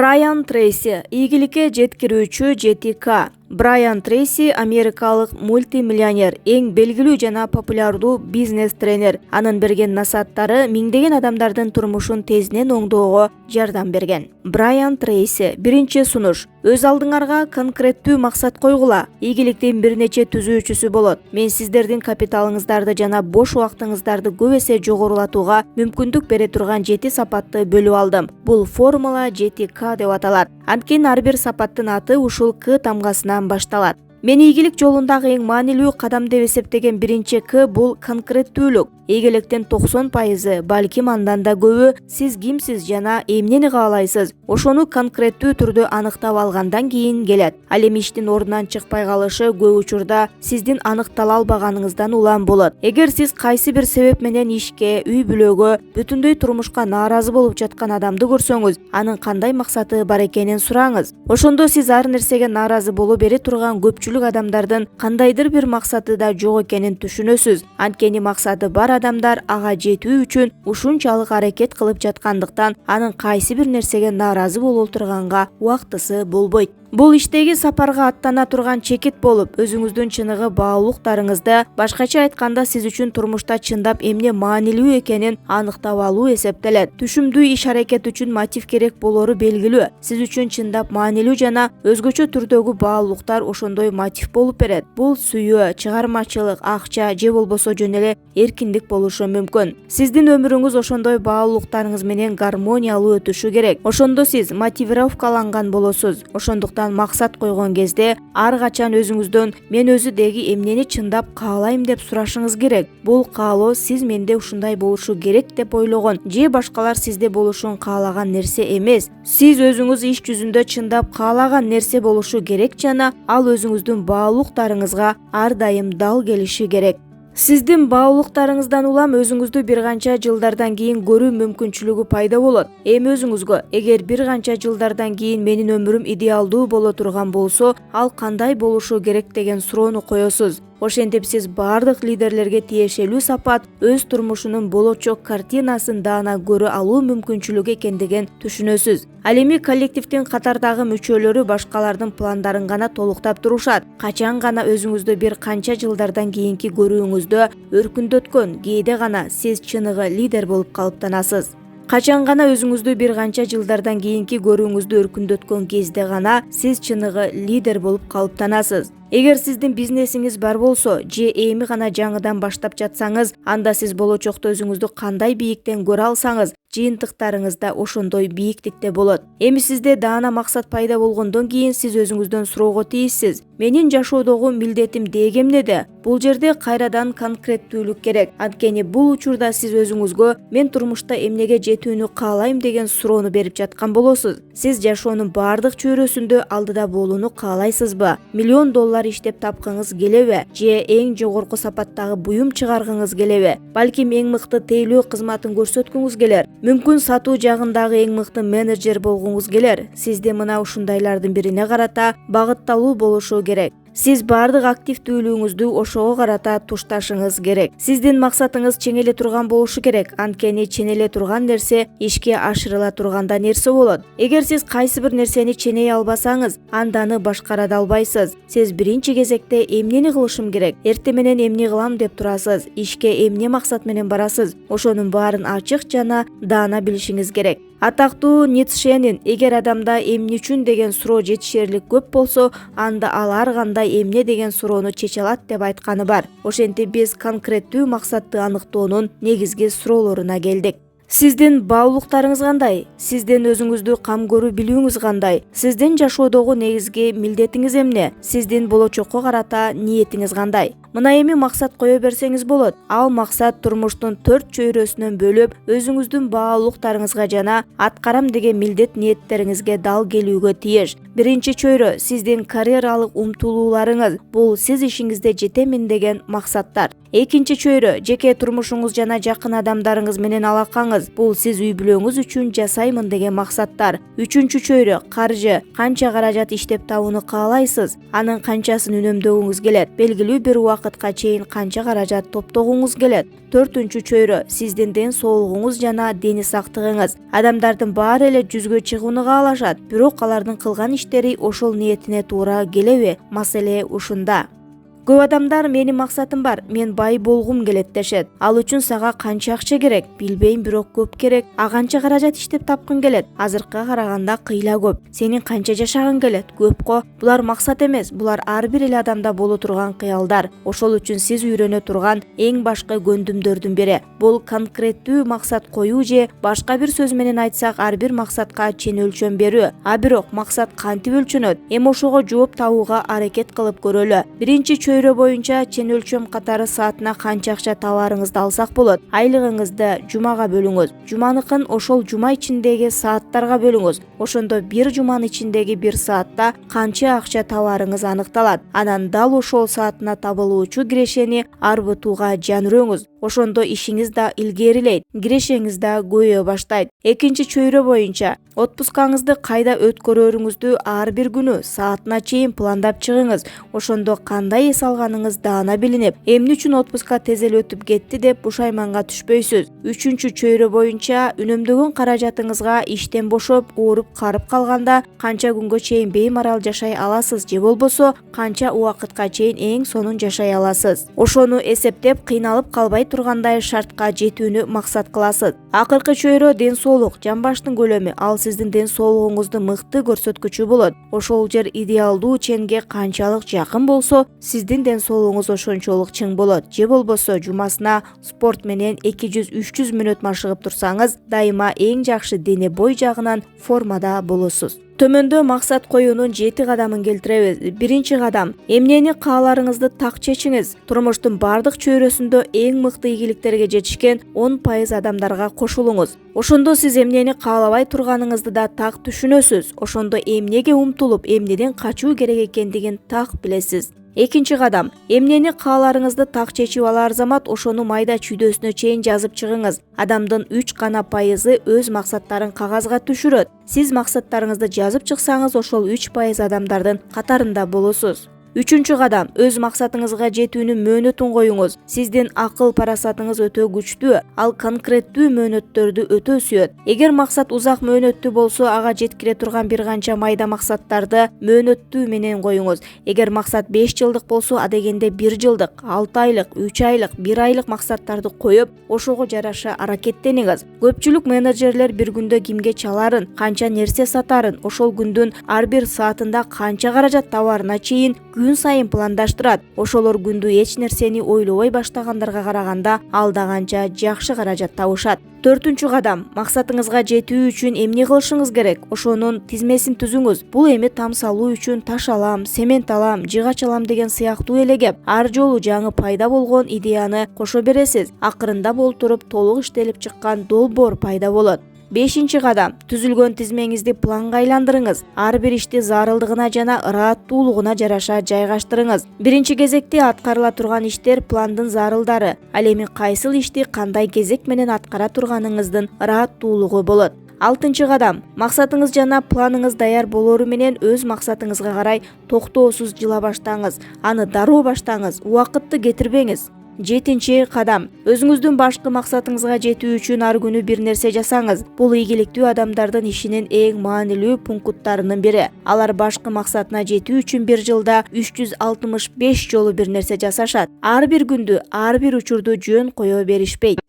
Брайан Трейси, ийгиликке жеткирүүчү 7K. Брайан Трейси америкалык мультимиллионер, эң белгилүү жана популярдуу бизнес тренер. Анын берген насааттары миңдеген адамдардын турмушун тезинен оңдоого жардам берген. Брайан Трейси, биринчи сунуш: өз алдыңарга конкреттүү максат койгула. Ийгиликтин бир нече түзүүчүсү болот. Мен сиздердин капиталыңыздарды жана бош убактыңыздарды көп эсе жогорулатууга мүмкүндүк бере турган 7 сапатты бөлүп алдым. Бул формула 7K деп аталат. Анткени ар бир сапаттын аты ушул К тамгасынан башталат. Мен ийгилик жолундагы эң маанилүү кадам деп эсептеген биринчи К бул конкреттүүлүк. Ийгиликтин 90%, балким андан да көбү сиз кимсиз жана эмнени каалайсыз, ошону конкреттүү түрдө анықтап алгандан кийин келет. Ал эми иштин ордунан чыкпай калышы көп учурда сиздин аныктала албаганыңыздан улам болот. Эгер сиз кайсы бир себеп менен ишке, үй бүлөгө, бүтүндөй турмушка нааразы болуп жаткан адамды көрсөңүз, анын кандай максаты бар экенин сураңыз. Ошондо сиз ар нерсеге нааразы боло бере турган көпчүлүк адамдардын кандайдыр бир максаты да жок экенин түшүнөсүз. Анткени максаты бар адамдар ага жетүү үчүн ушунчалык аракет кылып жаткандыктан анын кайсы бир нерсеге нааразы боло турганга убактысы болбойт. Бул иштеги сапарга аттана турган чекит болуп, өзүңүздүн чыныгы баалуулуктарыңызды, башкача айтканда сиз үчүн турмушта чындап эмне маанилүү экенин аныктап алуу эсептелет. Түшүмдүү иш аракет үчүн мотив керек болору белгилүү. Сиз үчүн чындап маанилүү жана өзгөчө түрдөгү баалуулуктар ошондой мотив болуп берет. Бул сүйүү, чыгармачылык, акча же болбосо жөн эле эркиндик болушу мүмкүн. Сиздин өмүрүңүз ошондой баалуулуктарыңыз менен гармониялуу өтүшү керек. Ошондо сиз мотивировкаланган болосуз. Ошондуктан максат койгон кезде ар качан өзүңүздөн мен өзү деги эмнени чындап каалайм деп сурашыңыз керек. Бул каалоо сиз менде ушундай болушу керек деп ойлогон же башкалар сизде болушун каалаган нерсе эмес. Сиз өзүңүз иш жүзүндө чындап каалаган нерсе болушу керек жана ал өзүңүздүн баалуулуктарыңызга ар дайым дал келиши керек. Сиздин баалуулуктарыңыздан улам өзүңүздү бир канча жылдардан кийин көрүү мүмкүнчүлүгү пайда болот. Эми өзүңүзгө, эгер бир канча жылдардан кийин менин өмүрүм идеалдуу боло турган болсо, ал кандай болушу керек деген суроону коесуз. Ошентип сиз бардык лидерлерге тиешелүү сапат өз турмушунун болочок картинасын даана көрө алуу мүмкүнчүлүгү экендигин түшүнөсүз. Ал эми коллективдин катардагы мүчөлөрү башкалардын пландарын гана толуктап турушат. Качан гана өзүңүздү бир канча жылдардан кийинки көрүүңүздө өркүндөткөн кээде гана сиз чыныгы лидер болуп калыптанасыз. Качан гана өзүңүздү бир канча жылдардан кийинки көрүүңүздү өркүндөткөн кезде гана сиз чыныгы лидер болуп калыптанасыз. Эгер сиздин бизнесиңиз бар болсо, же эми гана жаңыдан баштап жатсаңыз, анда сиз болочокто өзүңүздү кандай бийиктен көрө алсаңыз, жыйынтыктарыңыз да ошондой бийиктикте болот. Эми сизде даана максат пайда болгондон кийин сиз өзүңүздөн суроого тийиссиз: менин жашоодогу милдетим деги эмнеде? Бул жерде кайрадан конкреттүүлүк керек. Анткени бул учурда сиз өзүңүзгө мен турмушта эмнеге жетүүнү каалайм деген суроону берип жаткан болосуз. Сиз жашоонун бардык чөйрөсүндө алдыда болууну каалайсызбы? $1 миллион иштеп тапкыңыз келеби? Же эң жогорку сапаттагы буюм чыгаргыңыз келеби? Балким эң мыкты тейлөө кызматын көрсөткүңүз келер. Мүмкүн сатуу жагындагы эң мыкты менеджер болгуңуз келер. Сизде мына ушундайлардын бирине карата багытталуу болушу керек. Сиз бардык активдүүлүгүңүздү ошого карата тушташыңыз керек. Сиздин максатыңыз чеңеле турган болушу керек. Анткени ченеле турган нерсе ишке ашырыла турганда нерсе болот. Эгер сиз кайсы бир нерсени ченей албасаңыз, анда аны башкара да албайсыз. Сиз биринчи кезекте эмнени кылышым керек, эртең менен эмне кылам деп турасыз, ишке эмне максат менен барасыз, ошонун баарын ачык жана даана билишиңиз керек. Атактуу Ницшенин эгер адамда эмне үчүн деген суроо жетишерлик көп болсо, анда ал ар кандай эмне деген суроону чече алат деп айтканы бар. Ошентип биз конкреттүү максатты аныктоонун негизги суроолоруна келдик. Сиздин баалуулуктарыңыз кандай? Сиздин өзүңүздү кам көрүү билүүңүз кандай? Сиздин жашоодогу негизги милдетиңиз эмне? Сиздин болочокко карата ниетиңиз кандай? Мына эми максат кое берсеңиз болот. Ал максат турмуштун 4 чөйрөсүнөн бөлүп, өзүңүздүн баалуулуктарыңызга жана аткарам деген милдет ниеттериңизге дал келүүгө тийиш. Биринчи чөйрө сиздин карьералык умтулууларыңыз. Бул сиз ишиңизде жетемин деген максаттар. Экинчи чөйрө жеке турмушуңуз жана жакын адамдарыңыз менен алакаңыз. Бул сиз үй бүлөңүз үчүн жасаймын деген максаттар. Үчүнчү чөйрө каржы. Канча каражат иштеп табууну каалайсыз? Анын канчасын үнөмдөгүңүз келет? Белгилүү бир убакытка чейин канча каражат топтогуңуз келет? 4-чөйрө сиздин ден соолугуңуз жана дени сактыгыңыз. Адамдардын баары эле жүзгө чыгууну каалашат, бирок алардын кылган иштери ошол ниетине туура келеби? Маселе ушунда. Көп адамдар менин максатым бар, мен бай болгум келет дешет. Ал үчүн сага канча акча керек? Билбейм, бирок көп керек. А канча каражат иштеп тапкың келет? Азыркыга караганда кыйла көп. Сенин канча жашагың келет? Көп го. Булар максат эмес, булар ар бир эле адамда боло турган кыялдар. Ошол үчүн сиз үйрөнө турган эң башкы көндүмдөрдүн бири бул конкреттүү максат коюу же башка бир сөз менен айтсак, ар бир максатка чен өлчөм берүү. А бирок максат кантип өлчөнөт? Эми ошого жооп табууга аракет кылып көрөлү. Биринчи чөйрө боюнча чен өлчөм катары саатына канча акча табарыңызды алсак болот. Айлыгыңызды жумага бөлүңүз. Жуманыкын ошол жума ичиндеги сааттарга бөлүңүз. Ошондо бир жуманын ичиндеги бир саатта канча акча табарыңыз аныкталат. Анан дал ошол саатына табылуучу кирешени арбытууга жан-үрөңүз. Ошондо ишиңиз да илгерилейт, кирешеңиз да көбөйө баштайт. Экинчи чөйрө боюнча отпускаңызды кайда өткөрөрүңүздү ар бир күнү саатына чейин пландап чыгыңыз. Ошондо кандай эс алганыңыз даана билинип, эмне үчүн отпуска тез эле өтүп кетти деп бушайманга түшпөйсүз. Үчүнчү чөйрө боюнча үнөмдөгөн каражатыңызга иштен бошоп, ооруп карып калганда канча күнгө чейин беймарал жашай аласыз же болбосо канча убакытка чейин эң сонун жашай аласыз. Ошону эсептеп кыйналып калбай тургандай шартка жетүүнү максат кыласыз. Акыркы чөйрө ден соолук, жан баштын көлөмү. Ал сиздин ден соолугуңузду мыкты көрсөткүчү болот. Ошол жер идеалдуу ченге канчалык жакын болсо, сиздин ден соолугуңуз ошончолук чың болот. Же болбосо жумасына спорт менен 200-300 мүнөт машыгып турсаңыз, дайыма эң жакшы дене бой жагынан формада болосуз. Төмөндө максат коюунун 7 кадамын келтиребиз. Биринчи кадам: эмнени кааларыңызды так чечиңиз. Турмуштун бардык чөйрөсүндө эң мыкты ийгиликтерге жетишкен 10% адамдарга кошулуңуз. Ошондо сиз эмнени каалабай турганыңызды да так түшүнөсүз. Ошондо эмнеге умтулуп, эмнеден качуу керек экендигин так билесиз. Экинчи кадам: эмнени кааларыңызды так чечип алар замат ошону майда чүйдөсүнө чейин жазып чыгыңыз. Адамдын 3% өз максаттарын кагазга түшүрөт. Сиз максаттарыңызды жазып чыксаңыз, ошол 3% адамдардын катарында болосуз. Үчүнчү кадам: өз максатыңызга жетүүнүн мөөнөтүн коюңуз. Сиздин акыл парасатыңыз өтө күчтүү, ал конкреттүү мөөнөттөрдү өтө сүйөт. Эгер максат узак мөөнөттүү болсо, ага жеткире турган бир канча майда максаттарды мөөнөттүү менен коюңуз. Эгер максат 5 жылдык болсо, адегенде 1 жылдык, 6 айлык, 3 айлык, 1 айлык максаттарды коюп, ошого жараша аракеттениңиз. Көпчүлүк менеджерлер бир күндө кимге чаларын, канча нерсе сатарын, ошол күндүн ар бир саатында канча каражат табарына чейин күн сайын пландаштырат. Ошолор күндү эч нерсени ойлобой баштагандарга караганда алда канча жакшы каражат табышат. 4-чү кадам: максатыңызга жетүү үчүн эмне кылышыңыз керек? Ошонун тизмесин түзүңүз. Бул эми там салуу үчүн таш алам, цемент алам, жыгач алам деген сыяктуу эле кеп. Ар жолу жаңы пайда болгон идеяны кошо бересиз. Акырында болтуруп толук иштелип чыккан долбоор пайда болот. 5-чи кадам: түзүлгөн тизмеңизди планга айландырыңыз. Ар бир ишти зарылдыгына жана ырааттуулугуна жараша жайгаштырыңыз. Биринчи кезекте аткарыла турган иштер пландын зарылдары. Ал эми кайсыл ишти кандай кезек менен аткара турганыңыздын ырааттуулугу болот. 6-чы кадам: максатыңыз жана планыңыз даяр болору менен өз максатыңызга карай токтоосуз жыла баштаңыз. Аны дароо баштаңыз, убакытты кетирбеңиз. 7-чи кадам: өзүңүздүн башкы максатыңызга жетүү үчүн ар күнү бир нерсе жасаңыз. Бул ийгиликтүү адамдардын ишинин эң маанилүү пункттарынын бири. Алар башкы максатына жетүү үчүн бир жылда 365 жолу бир нерсе жасашат. Ар бир күндү, ар бир учурду жөн кое беришпейт.